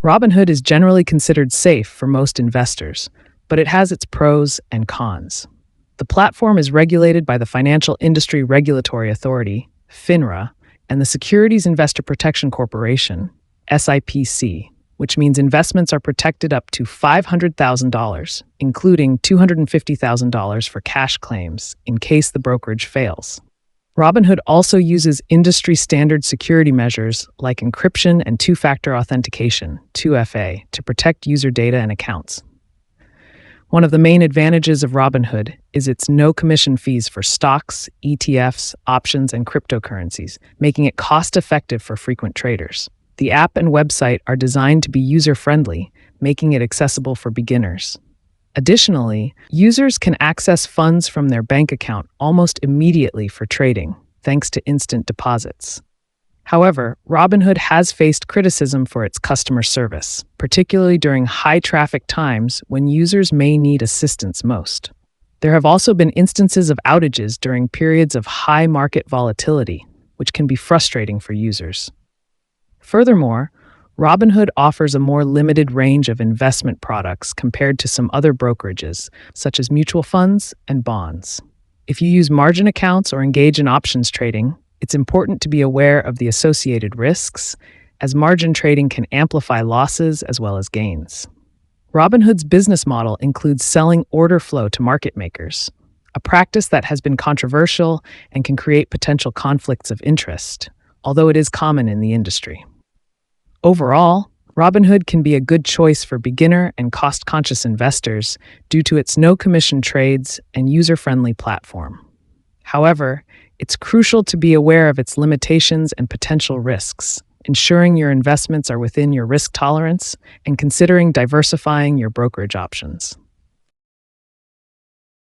Robinhood is generally considered safe for most investors, but it has its pros and cons. The platform is regulated by the Financial Industry Regulatory Authority, FINRA, and the Securities Investor Protection Corporation, SIPC, which means investments are protected up to $500,000, including $250,000 for cash claims in case the brokerage fails. Robinhood also uses industry-standard security measures like encryption and two-factor authentication, 2FA, to protect user data and accounts. One of the main advantages of Robinhood is its no-commission fees for stocks, ETFs, options, and cryptocurrencies, making it cost-effective for frequent traders. The app and website are designed to be user-friendly, making it accessible for beginners. Additionally, users can access funds from their bank account almost immediately for trading, thanks to instant deposits. However, Robinhood has faced criticism for its customer service, particularly during high-traffic times when users may need assistance most. There have also been instances of outages during periods of high market volatility, which can be frustrating for users. Furthermore, Robinhood offers a more limited range of investment products compared to some other brokerages, such as mutual funds and bonds. If you use margin accounts or engage in options trading, it's important to be aware of the associated risks, as margin trading can amplify losses as well as gains. Robinhood's business model includes selling order flow to market makers, a practice that has been controversial and can create potential conflicts of interest, although it is common in the industry. Overall, Robinhood can be a good choice for beginner and cost-conscious investors due to its no-commission trades and user-friendly platform. However, it's crucial to be aware of its limitations and potential risks, ensuring your investments are within your risk tolerance and considering diversifying your brokerage options.